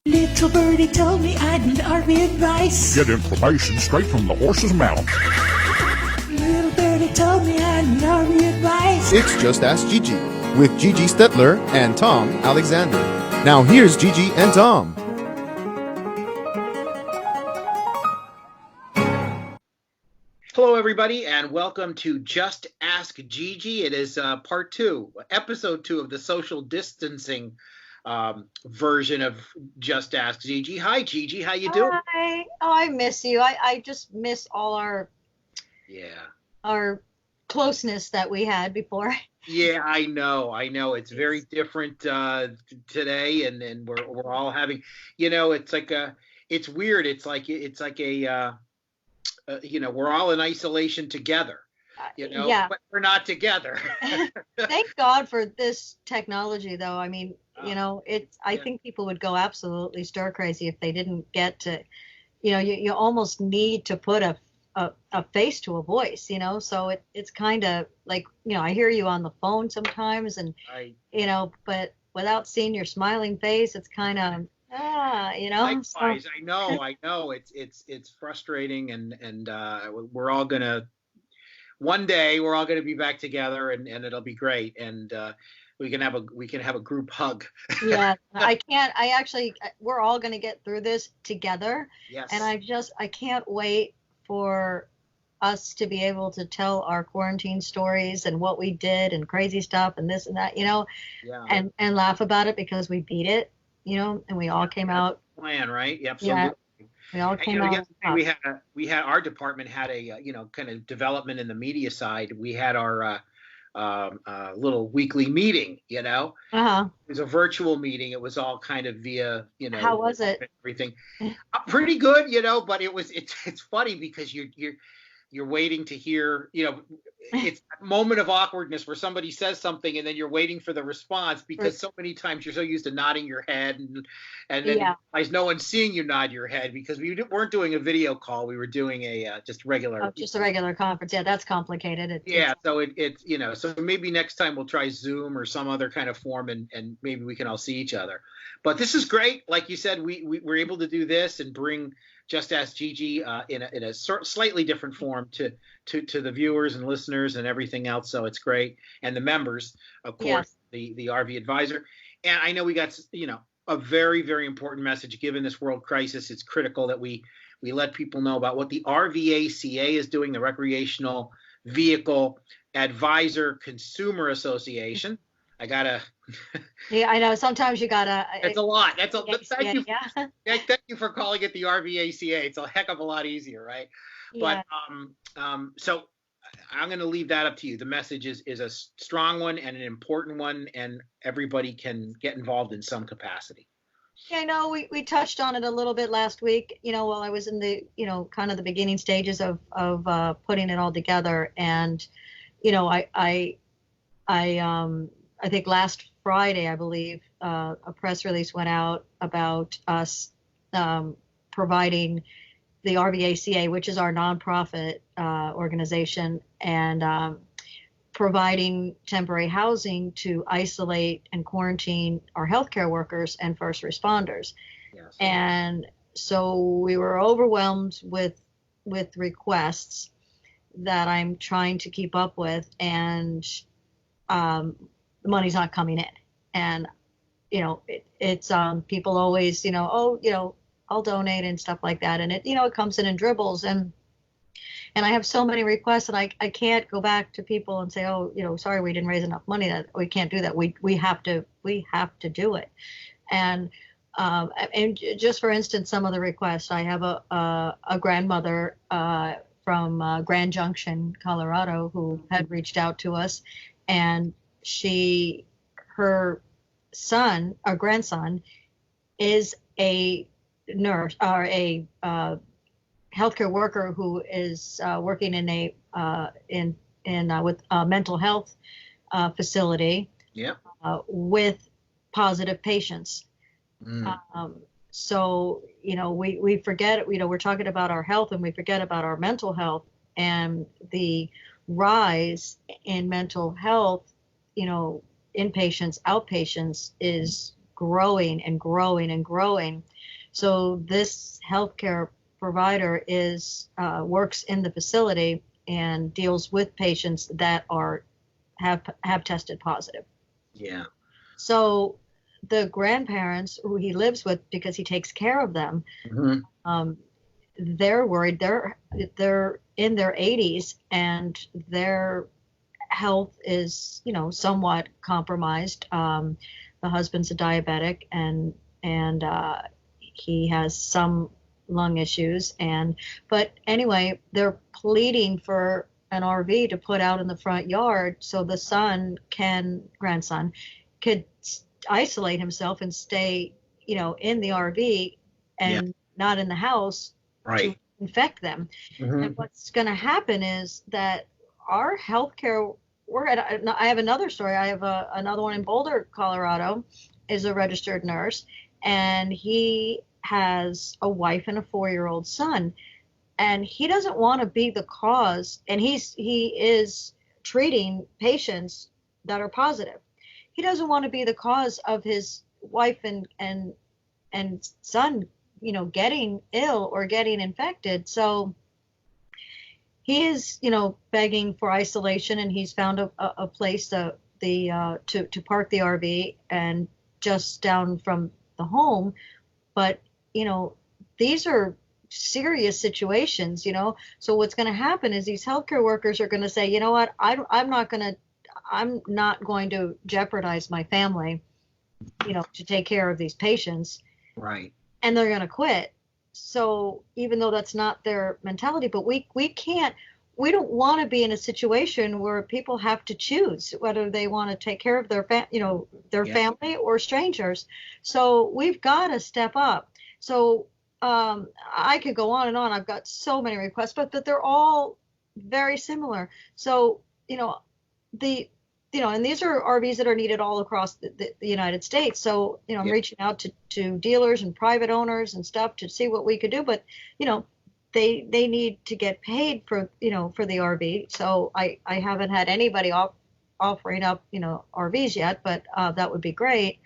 Little birdie told me I'd need RV advice. Get information straight from the horse's mouth. Little birdie told me I'd need RV advice. It's Just Ask Gigi with Gigi Stetler and Tom Alexander. Now here's Gigi and Tom. Hello, everybody, and welcome to Just Ask Gigi. It is episode 2 of the social distancing version of Just Ask Gigi. Hi, Gigi. How you doing? Hi. Oh, I miss you. I just miss all our closeness that we had before. Yeah, I know. It's very different today, and we're all having, it's like it's weird. It's like we're all in isolation together. Yeah. But we're not together. Thank God for this technology, though. I mean, I think people would go absolutely stir crazy if they didn't get to, you almost need to put a face to a voice, so it's kind of like, I hear you on the phone sometimes and, but without seeing your smiling face, it's kind of, Likewise, so. I know. It's frustrating, and we're all gonna one day we're all gonna be back together, and it'll be great, and we can have a group hug. Yeah, we're all gonna get through this together. Yes. And I can't wait for us to be able to tell our quarantine stories and what we did and crazy stuff and this and that, and laugh about it because we beat it. And we all came out. Plan, right? Yep. Yeah. We all came out. We had our department had a kind of development in the media side. We had our little weekly meeting. It was a virtual meeting. It was all kind of via How was it? Everything pretty good. But it's funny because you're waiting to hear, it's a moment of awkwardness where somebody says something and then you're waiting for the response because so many times you're so used to nodding your head and then no one's seeing you nod your head because we weren't doing a video call. We were doing just regular. Oh, just a regular conference. Yeah, that's complicated. So maybe next time we'll try Zoom or some other kind of form and maybe we can all see each other. But this is great. Like you said, we were able to do this and bring Just Ask Gigi in a slightly different form to the viewers and listeners and everything else. So it's great. And the members, of course, the RV advisor. And I know we got, a very, very important message given this world crisis. It's critical that we let people know about what the RVACA is doing, the Recreational Vehicle Advisor Consumer Association. I gotta. Yeah, I know. Sometimes you gotta. It's a lot. Thank you. Yeah. Thank you for calling it the RVACA. It's a heck of a lot easier, right? Yeah. But so I'm going to leave that up to you. The message is a strong one and an important one, and everybody can get involved in some capacity. Yeah, I know we touched on it a little bit last week, while I was in the, kind of the beginning stages of putting it all together. And, I think last Friday, I believe, a press release went out about us providing the RVACA, which is our nonprofit organization, and providing temporary housing to isolate and quarantine our healthcare workers and first responders. Yes. And so we were overwhelmed with requests that I'm trying to keep up with, and the money's not coming in. And, it's people always, I'll donate and stuff like that. And it comes in dribbles. And I have so many requests that I can't go back to people and say, sorry, we didn't raise enough money. That we can't do that. We have to do it. And just for instance, some of the requests, I have a grandmother from Grand Junction, Colorado, who had reached out to us, and her grandson is a nurse or a healthcare worker who is working in with a mental health facility. Yeah. With positive patients. So we forget, we're talking about our health and we forget about our mental health, and the rise in mental health, inpatients, outpatients is growing and growing and growing. So this healthcare provider works in the facility and deals with patients that have tested positive. Yeah. So the grandparents who he lives with, because he takes care of them, they're worried. They're in their 80s and their health is, somewhat compromised. The husband's a diabetic and he has some lung issues, but anyway, they're pleading for an RV to put out in the front yard so the grandson could isolate himself and stay, in the RV and not in the house to infect them. And what's going to happen is that our healthcare, I have another story. I have another one in Boulder, Colorado, is a registered nurse, and he has a wife and a 4-year-old son, and he doesn't want to be the cause, and he is treating patients that are positive. He doesn't want to be the cause of his wife and son, getting ill or getting infected. So he is, begging for isolation, and he's found a place to park the RV and just down from the home. But these are serious situations, so what's going to happen is these healthcare workers are going to say, you know what, I'm not going to jeopardize my family, to take care of these patients. Right. And they're going to quit. So even though that's not their mentality, but we don't want to be in a situation where people have to choose whether they want to take care of their family or strangers. So we've got to step up. So I could go on and on. I've got so many requests, but they're all very similar. So, and these are RVs that are needed all across the United States. So, I'm reaching out to dealers and private owners and stuff to see what we could do. But, they need to get paid for the RV. So I haven't had anybody offering up, RVs yet, but that would be great.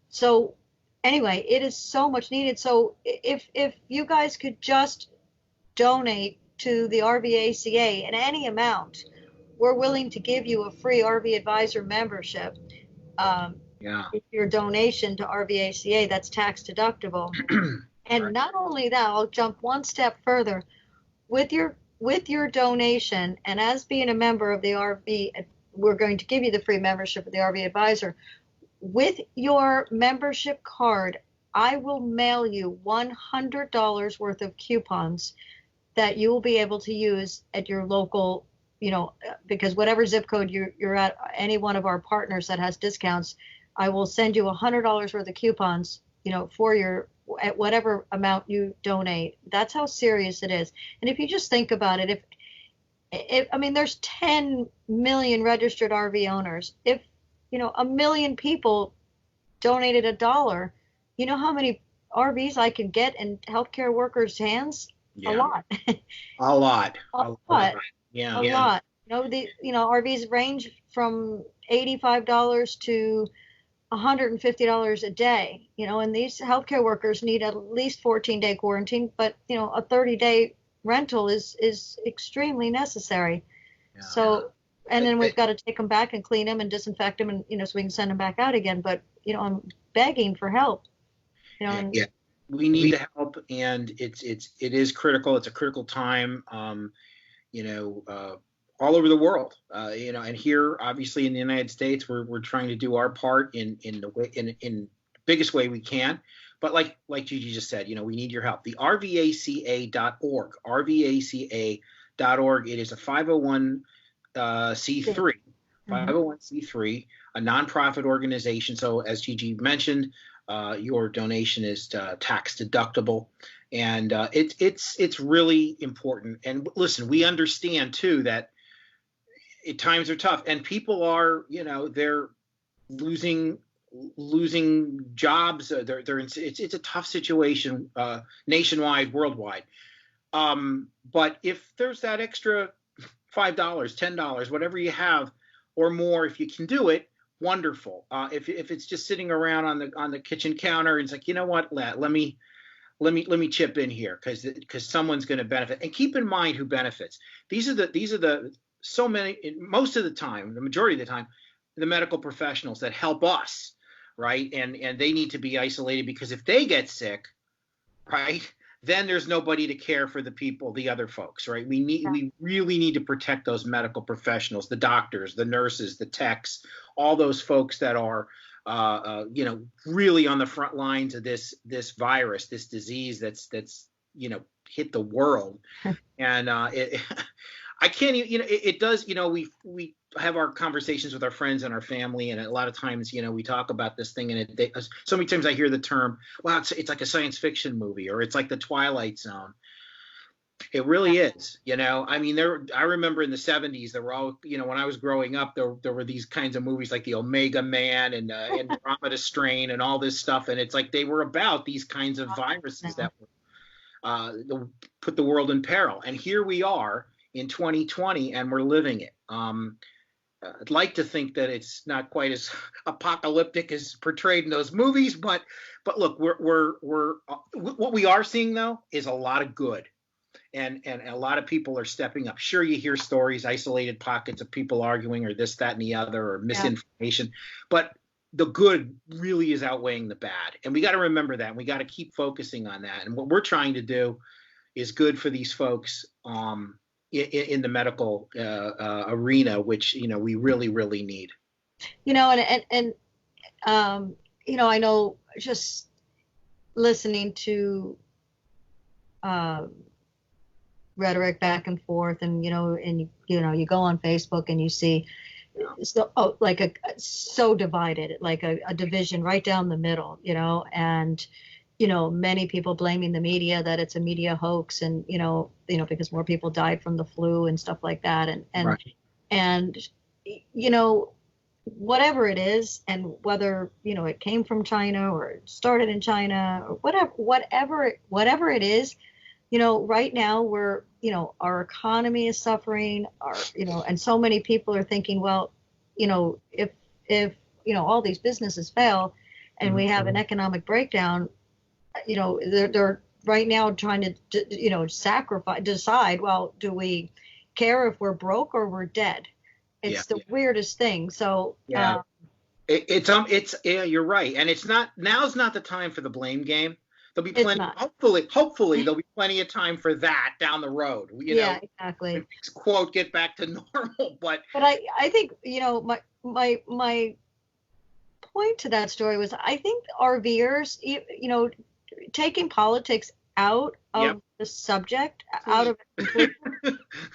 So anyway, it is so much needed. So if you guys could just donate to the RVACA in any amount, we're willing to give you a free RV Advisor membership. If your donation to RVACA, that's tax deductible. And not only that, I'll jump one step further. With your donation, and as being a member of the RV, we're going to give you the free membership of the RV Advisor. With your membership card, I will mail you $100 worth of coupons that you will be able to use at your local, because whatever zip code you're at, any one of our partners that has discounts, I will send you $100 worth of coupons, for at whatever amount you donate. That's how serious it is. And if you just think about it, if there's 10 million registered RV owners. If, 1 million people donated $1, you know how many RVs I can get in healthcare workers' hands? Yeah. A lot. A lot. Yeah. A lot. RVs range from $85 to $150 a day, and these healthcare workers need at least 14-day quarantine, but a 30-day rental is extremely necessary. Yeah. So, and then we've got to take them back and clean them and disinfect them, and so we can send them back out again. But I'm begging for help. We need the help, and it is critical. It's a critical time. All over the world, and here, obviously, in the United States, we're trying to do our part in the biggest way we can. But like Gigi just said, we need your help. The RVACA.org, RVACA.org. It is a 501c3, 501c3, a nonprofit organization. So as Gigi mentioned, your donation is tax deductible, and it's really important. And listen, we understand too that times are tough, and people are, they're losing jobs. It's a tough situation, nationwide, worldwide. But if there's that extra $5, $10, whatever you have or more, if you can do it, wonderful. If it's just sitting around on the kitchen counter, and it's like, you know what, let me chip in here because someone's going to benefit. And keep in mind who benefits. These are the so many, most of the time, the majority of the time, the medical professionals that help us, right? And they need to be isolated, because if they get sick, right, then there's nobody to care for the people, the other folks, right? We really need to protect those medical professionals, the doctors, the nurses, the techs, all those folks that are really on the front lines of this virus, this disease that's hit the world. And I can't even, it does, we have our conversations with our friends and our family, and a lot of times, we talk about this thing, and so many times I hear the term, well, it's like a science fiction movie, or it's like the Twilight Zone. It really is, I mean, I remember in the 70s, there were all, when I was growing up, there were these kinds of movies like the Omega Man and Andromeda Strain and all this stuff. And it's like they were about these kinds of viruses that put the world in peril. And here we are in 2020, and we're living it. I'd like to think that it's not quite as apocalyptic as portrayed in those movies, but look, we're what we are seeing though is a lot of good. And a lot of people are stepping up. Sure, you hear stories, isolated pockets of people arguing, or this, that, and the other, or misinformation, but the good really is outweighing the bad. And we got to remember that. And we got to keep focusing on that. And what we're trying to do is good for these folks in the medical arena, which, we really, really need. I know just listening to rhetoric back and forth, and you go on Facebook and you see so divided, like a division right down the middle, and many people blaming the media, that it's a media hoax, and because more people died from the flu and stuff like that, and right. And whatever it is, and whether it came from China or it started in China, or whatever it is, right now we're, our economy is suffering, and so many people are thinking, well, if all these businesses fail and we have an economic breakdown, they're right now trying to decide, well, do we care if we're broke or we're dead? It's the weirdest thing. So yeah, you're right, and now's not the time for the blame game. There'll be plenty. Hopefully, there'll be plenty of time for that down the road. Yeah, exactly. Quote, get back to normal. But I think my point to that story was, I think RVers, taking politics out of the subject, out of it,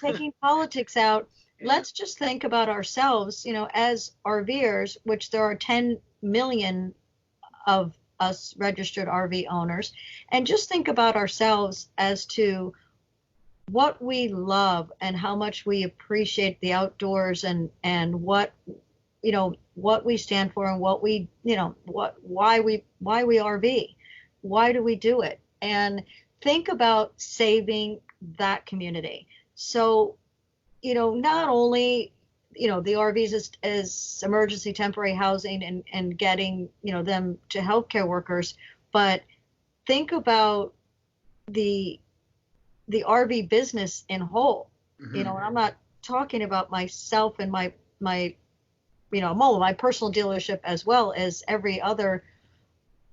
taking politics out. Let's just think about ourselves, as RVers, which there are 10 million of us registered RV owners, and just think about ourselves as to what we love and how much we appreciate the outdoors, and what we stand for, and what we why we RV, why do we do it, and think about saving that community. So not only the RVs as emergency temporary housing, and getting them to healthcare workers, but think about the RV business in whole. And I'm not talking about myself and my personal dealership, as well as every other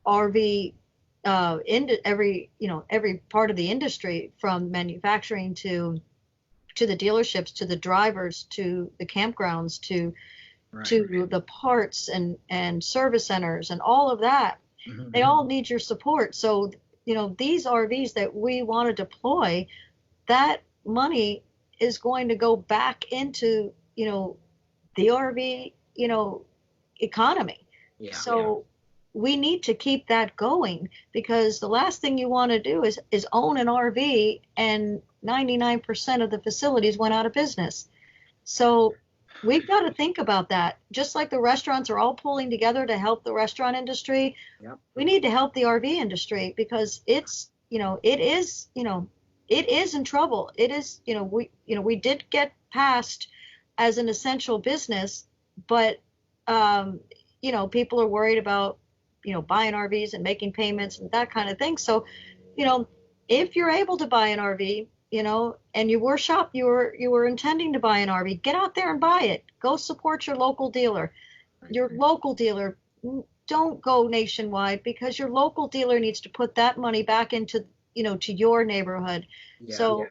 RV every part of the industry, from manufacturing to the dealerships, to the drivers, to the campgrounds, to the parts and service centers and all of that. They all need your support. So these RVs that we want to deploy, that money is going to go back into the RV economy. We need to keep that going, because the last thing you want to do is own an RV and 99% of the facilities went out of business. So we've got to think about that. Just like the restaurants are all pulling together to help the restaurant industry, we need to help the RV industry, because it's, it is in trouble. It is, we did get passed as an essential business, but people are worried about, buying RVs and making payments and that kind of thing. So, if you're able to buy an RV, and you were intending to buy an RV, get out there and buy it. Go support your local dealer. Your local dealer, don't go nationwide, because your local dealer needs to put that money back into, to your neighborhood. Yeah. So,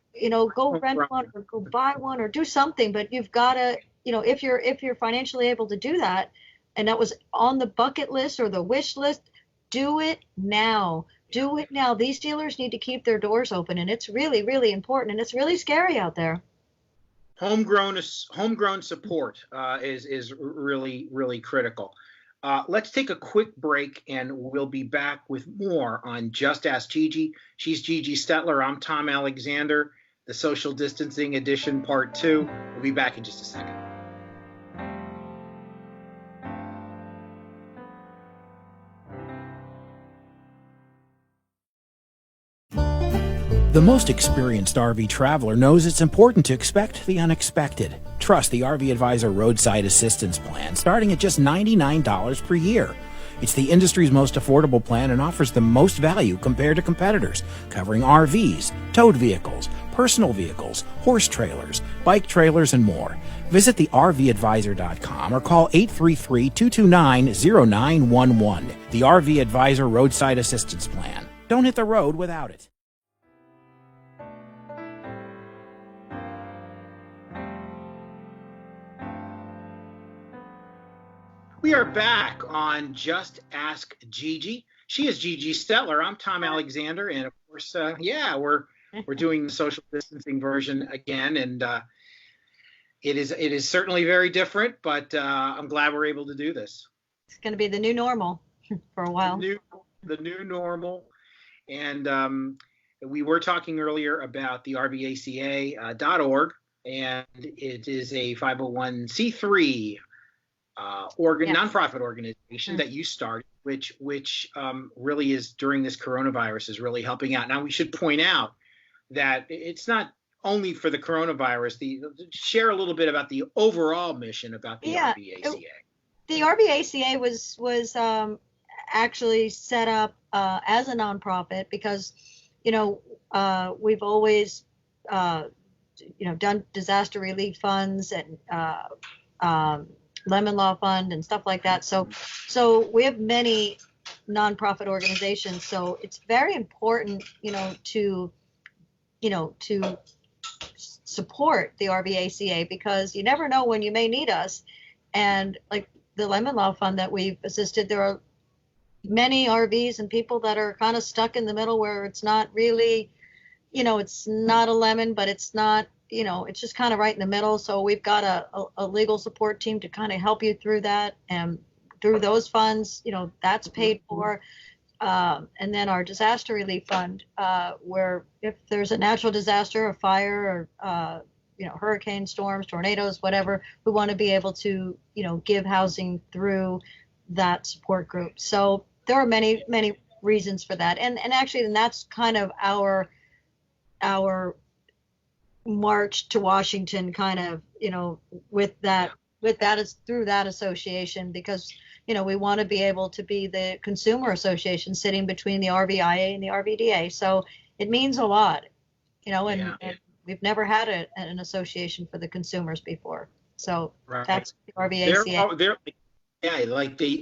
go rent one or go buy one or do something, but you've got to, if you're financially able to do that, and that was on the bucket list or the wish list, do it now. Do it now. These dealers need to keep their doors open, and it's really, really important, and it's really scary out there. Homegrown support is really, really critical. Let's take a quick break, and we'll be back with more on Just Ask Gigi. She's Gigi Stetler. I'm Tom Alexander. The Social Distancing Edition Part 2. We'll be back in just a second. The most experienced RV traveler knows it's important to expect the unexpected. Trust the RV Advisor Roadside Assistance Plan, starting at just $99 per year. It's the industry's most affordable plan and offers the most value compared to competitors, covering RVs, towed vehicles, personal vehicles, horse trailers, bike trailers, and more. Visit the RVadvisor.com or call 833-229-0911. The RV Advisor Roadside Assistance Plan. Don't hit the road without it. We are back on Just Ask Gigi. She is Gigi Stetler. I'm Tom Alexander, and of course, we're doing the social distancing version again, and it is certainly very different, but I'm glad we're able to do this. It's going to be the new normal for a while. The new normal, and we were talking earlier about the RVACA.org, and it is a 501c3. Nonprofit organization that you started, which really is, during this coronavirus, is really helping out. Now, we should point out that it's not only for the coronavirus. Share a little bit about the overall mission about the RVACA. The RVACA was actually set up as a nonprofit because we've always done disaster relief funds and Lemon Law Fund and stuff like that. So we have many nonprofit organizations. So it's very important, to support the RVACA, because you never know when you may need us. And like the Lemon Law Fund that we've assisted, there are many RVs and people that are kind of stuck in the middle, where it's not really, it's not a lemon, but it's not, it's just kind of right in the middle. So we've got a legal support team to kind of help you through that, and through those funds, that's paid for. And then our disaster relief fund, where if there's a natural disaster, a fire, or hurricane, storms, tornadoes, whatever, we want to be able to give housing through that support group. So there are many reasons for that, and actually, that's kind of our march to Washington, kind of, with that is through that association, because we want to be able to be the consumer association sitting between the RVIA and the RVDA. So it means a lot, and we've never had an association for the consumers before. So that's the RVACA.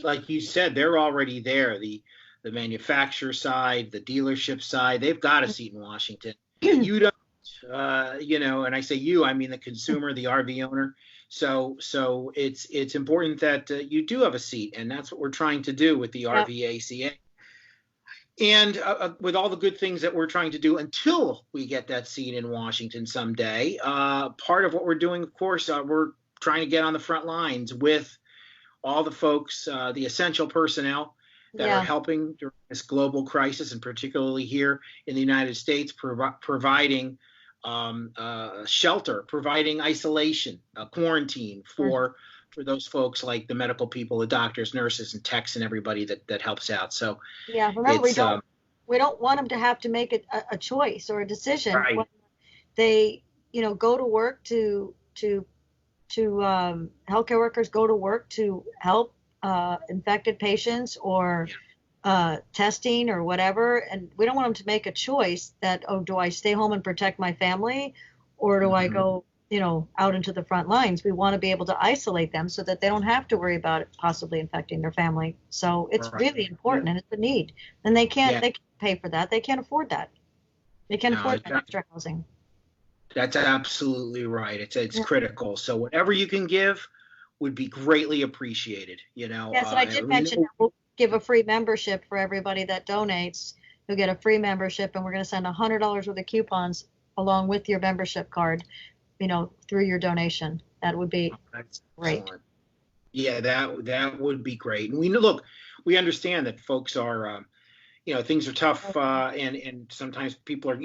Like you said, they're already there. The manufacturer side, the dealership side, they've got a seat in Washington. You don't. And I say you, I mean the consumer, the RV owner. So it's important that you do have a seat, and that's what we're trying to do with the RVACA. And with all the good things that we're trying to do until we get that seat in Washington someday, part of what we're doing, of course, we're trying to get on the front lines with all the folks, the essential personnel that are helping during this global crisis, and particularly here in the United States, providing shelter, providing isolation, quarantine for those folks, like the medical people, the doctors, nurses, and techs, and everybody that helps out. So remember, we don't want them to have to make a choice or a decision when they go to work to healthcare workers go to work to help infected patients or testing or whatever, and we don't want them to make a choice that, oh, do I stay home and protect my family, or do I go, out into the front lines? We want to be able to isolate them so that they don't have to worry about it possibly infecting their family. So it's really important, and it's a need. And they can't pay for that. They can't afford that. They can't afford that extra housing. That's absolutely right. It's critical. So whatever you can give would be greatly appreciated. Yes, and I did mention that we'll give a free membership for everybody that donates. You'll get a free membership, and we're going to send $100 worth of coupons along with your membership card, through your donation. That would be great. Excellent. Yeah, that would be great. And we understand that folks are, things are tough, and sometimes people are,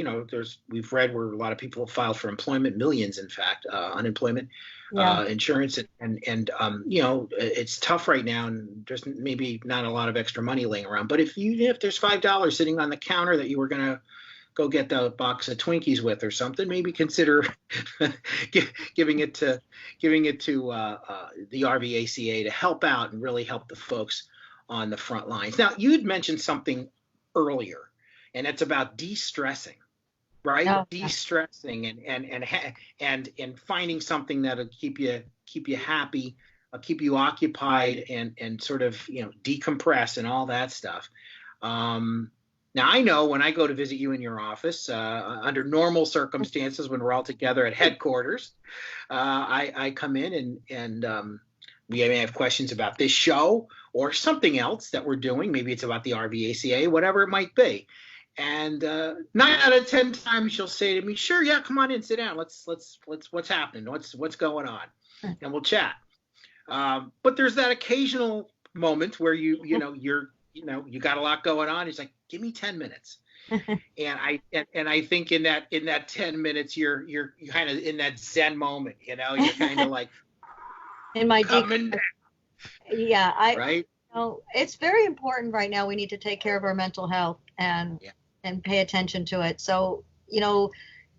we've read where a lot of people have filed for employment, millions, in fact, unemployment, insurance, and it's tough right now, and there's maybe not a lot of extra money laying around. But if there's $5 sitting on the counter that you were going to go get the box of Twinkies with or something, maybe consider giving it to the RVACA to help out and really help the folks on the front lines. Now, you had mentioned something earlier, and it's about de-stressing, right? Oh, De-stressing and finding something that'll keep you happy, keep you occupied, and sort of decompress and all that stuff. Now, I know when I go to visit you in your office, under normal circumstances, when we're all together at headquarters, I come in and we may have questions about this show or something else that we're doing. Maybe it's about the RVACA, whatever it might be. And 9 out of 10 times you'll say to me, "Sure, yeah, come on in, sit down. Let's what's happening? What's going on?" And we'll chat. But there's that occasional moment where you got a lot going on. It's like, give me 10 minutes. and I think in that 10 minutes, you're kind of in that Zen moment, you're kind of like in my coming down. Yeah, right. It's very important right now. We need to take care of our mental health and pay attention to it. So,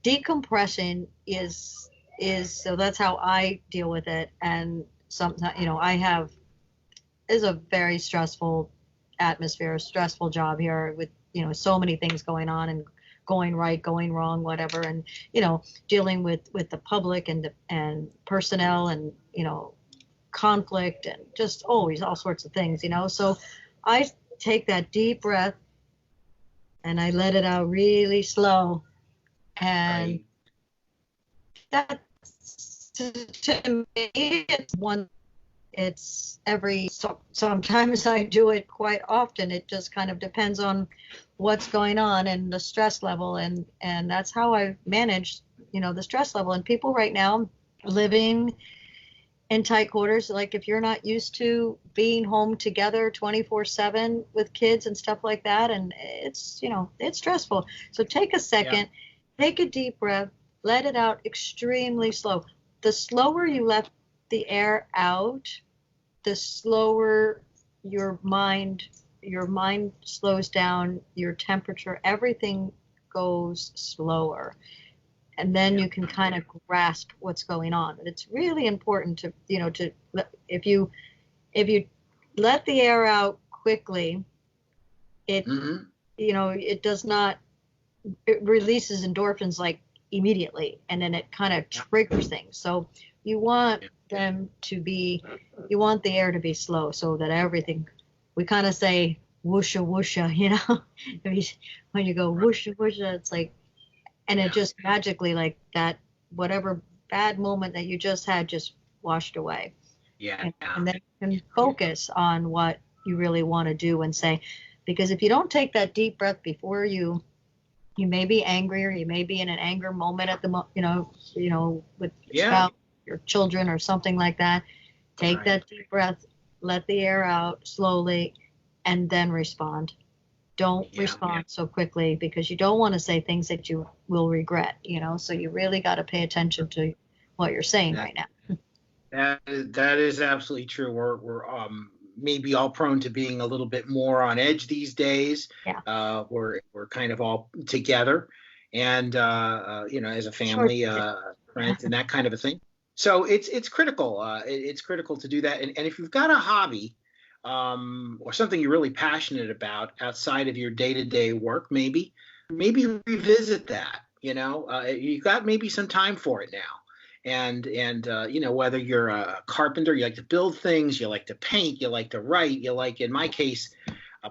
decompression is so that's how I deal with it. And sometimes, is a very stressful atmosphere, a stressful job here with, so many things going on and going right, going wrong, whatever. And, dealing with the public and personnel and, conflict and just always all sorts of things, So I take that deep breath and I let it out really slow. And that's, to me, sometimes I do it quite often. It just kind of depends on what's going on and the stress level. And that's how I manage, the stress level. And people right now living in tight quarters, like if you're not used to being home together 24/7 with kids and stuff like that, and it's stressful. So take a second, take a deep breath, let it out extremely slow. The slower you let the air out, the slower your mind slows down, your temperature, everything goes slower. And then you can kind of grasp what's going on. And it's really important to if you let the air out quickly, it it releases endorphins like immediately, and then it kind of triggers things. So you want the air to be slow so that everything, we kind of say whoosha whoosha, when you go whoosha whoosha, it's like, and it just magically, like that, whatever bad moment that you just had just washed away. Yeah. And then you can focus on what you really want to do and say, because if you don't take that deep breath before you may be angry, or you may be in an anger moment at the with your spouse, your children or something like that. Take that deep breath, let the air out slowly, and then respond. Don't respond so quickly, because you don't want to say things that you will regret, so you really got to pay attention to what you're saying right now. That is absolutely true. We're maybe all prone to being a little bit more on edge these days. We're kind of all together and as a family, friends, and that kind of a thing. So it's critical. It's critical to do that. And if you've got a hobby, or something you're really passionate about outside of your day-to-day work, maybe revisit that. You got maybe some time for it now. And whether you're a carpenter, you like to build things, you like to paint, you like to write, you like, in my case,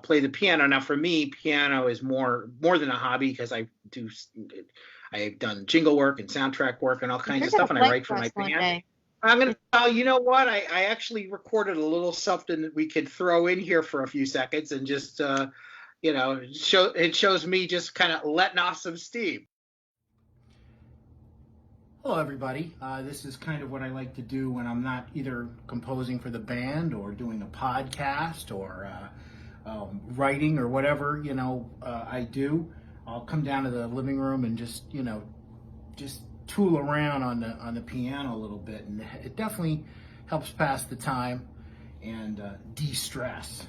play the piano. Now, for me, piano is more than a hobby, because I've done jingle work and soundtrack work and all kinds of stuff, and I write for my band. I'm gonna. You know what? I actually recorded a little something that we could throw in here for a few seconds, and just it shows me just kind of letting off some steam. Hello, everybody. This is kind of what I like to do when I'm not either composing for the band or doing a podcast or writing or whatever, I do. I'll come down to the living room and just tool around on the piano a little bit, and it definitely helps pass the time and de-stress.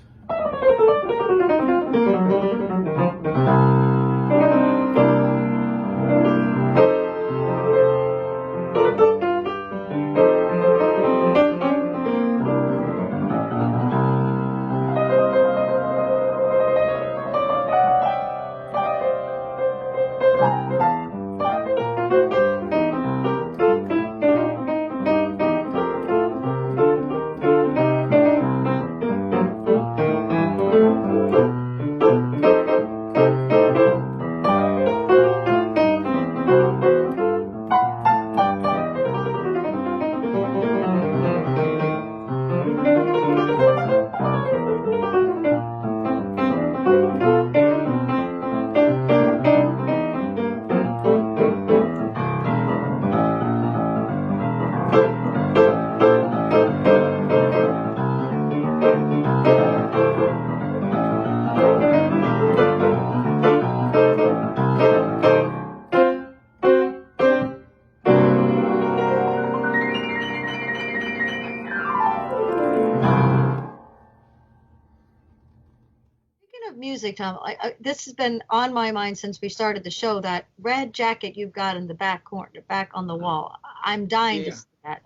Music, Tom. This has been on my mind since we started the show. That red jacket you've got in the back corner, back on the wall. I'm dying to see that.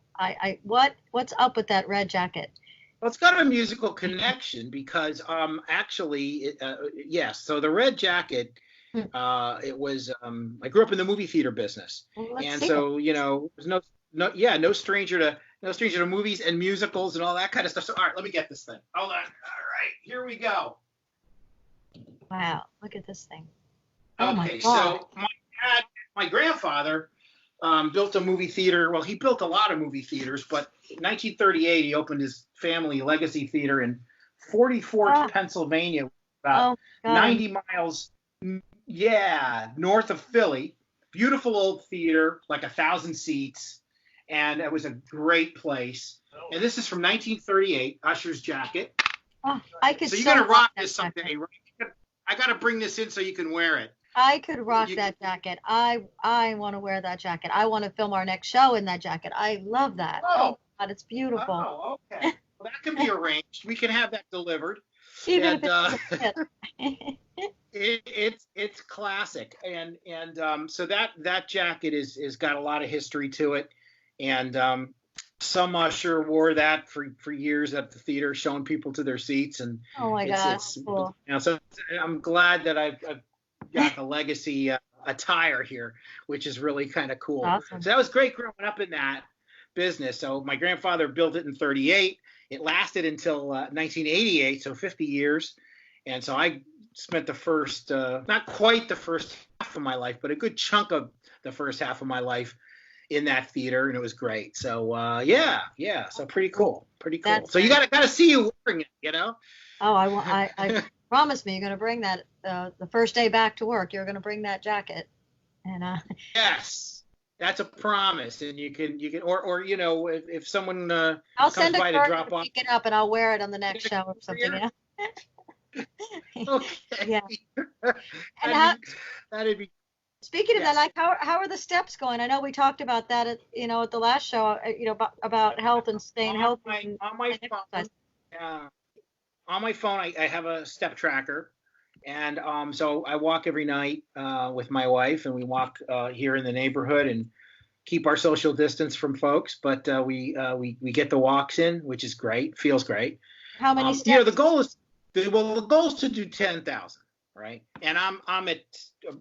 What's up with that red jacket? Well, it's got a musical connection because yes. So the red jacket, it was I grew up in the movie theater business, and so there's no stranger to movies and musicals and all that kind of stuff. So all right, let me get this thing. Hold on. All right, here we go. Wow, look at this thing. Oh okay, so my grandfather built a movie theater. Well, he built a lot of movie theaters, but in 1938 he opened his family legacy theater in 44th, Pennsylvania, about 90 miles, north of Philly. Beautiful old theater, like 1,000 seats, and it was a great place. And this is from 1938, Usher's jacket. Oh, I could. So you got to rock this someday, right? I got to bring this in so you can wear it. I could rock that jacket. I want to wear that jacket. I want to film our next show in that jacket. I love that. Oh God, it's beautiful. Oh, okay. Well, that can be arranged. We can have that delivered. Even if it's classic, and so that jacket is got a lot of history to it, and some usher wore that for years at the theater, showing people to their seats, and oh my God, cool. So I'm glad that I've got the legacy attire here, which is really kind of cool. Awesome. So that was great growing up in that business. So my grandfather built it in 38. It lasted until 1988, so 50 years. And so I spent the first, not quite the first half of my life, but a good chunk of the first half of my life in that theater, and it was great. So so pretty cool. So you gotta see you wearing it, Oh, I promise me you're gonna bring that the first day back to work. You're gonna bring that jacket, and yes, that's a promise. And you can or if someone I'll comes send by to drop off, pick it up, and I'll wear it on the next show or something. Okay. Yeah. And that'd be. Speaking of that, like how are the steps going? I know we talked about that at the last show, about health and staying healthy. On my phone, I have a step tracker, and so I walk every night with my wife, and we walk here in the neighborhood and keep our social distance from folks, but we get the walks in, which is great. Feels great. How many steps? You know, the goal is to do 10,000, right? And I'm at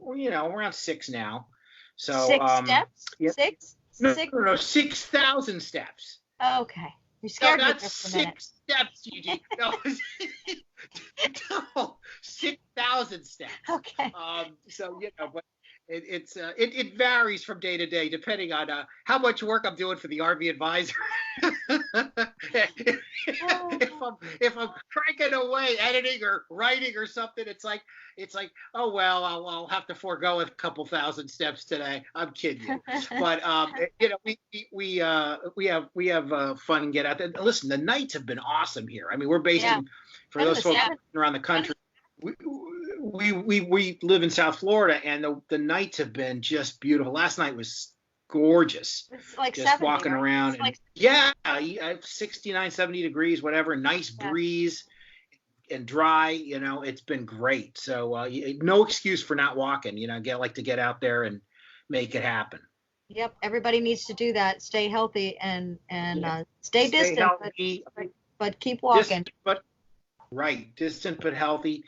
around 6 now. So 6 steps? Yep. Six? No, Six? no, 6,000 steps. Okay. You scared me that's just a minute. 6 steps, Gigi. No, no, 6,000 steps. Okay. So but it varies from day to day depending on how much work I'm doing for the RV advisor. if I'm cranking away editing or writing or something, it's like oh well, I'll have to forego a couple thousand steps today. I'm kidding you, but we have fun and get out there. Listen, the nights have been awesome here. I mean, we're based for those folks around the country. We live in South Florida, and the nights have been just beautiful. Last night was gorgeous. It's like just 70, walking right? around. And, 69, 70 degrees, whatever. Nice breeze and dry. It's been great. So no excuse for not walking. Get out there and make it happen. Yep, everybody needs to do that. Stay healthy and stay distant, healthy, but keep walking. Distant but healthy.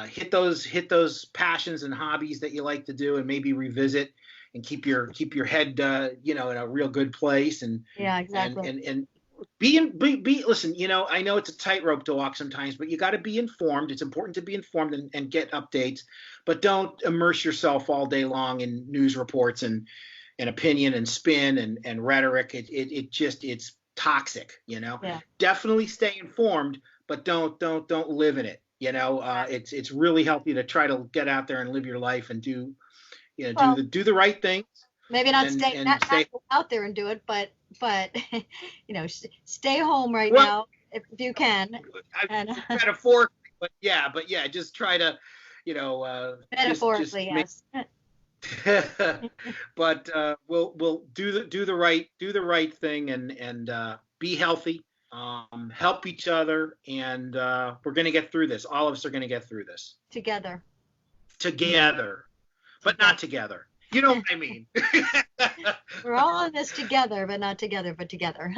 Hit those passions and hobbies that you like to do, and maybe revisit and keep your head in a real good place. And exactly. And be listen. I know it's a tightrope to walk sometimes, but you got to be informed. It's important to be informed and get updates, but don't immerse yourself all day long in news reports and opinion and spin and rhetoric. It's toxic. Definitely stay informed, but don't live in it. It's really healthy to try to get out there and live your life and do the right things. Maybe not stay out there and do it, but stay home now if you can. Metaphorically, but just try to metaphorically, yes. But we'll do the right thing and be healthy. Help each other, and we're going to get through this. All of us are going to get through this. Together, but not together. You know what I mean? We're all in this together, but not together, but together.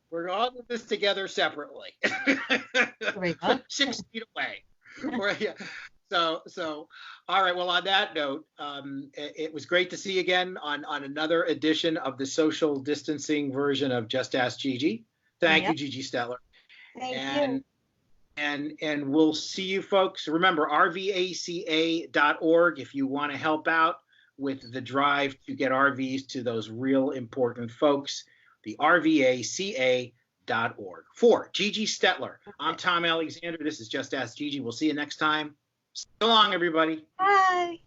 We're all in this together separately. 6 feet away. So, all right. Well, on that note, it was great to see you again on another edition of the social distancing version of Just Ask Gigi. Thank you, Gigi Stetler. Thank you. And we'll see you folks. Remember, rvaca.org if you want to help out with the drive to get RVs to those real important folks. The rvaca.org. For Gigi Stetler, I'm Tom Alexander. This is Just Ask Gigi. We'll see you next time. So long, everybody. Bye.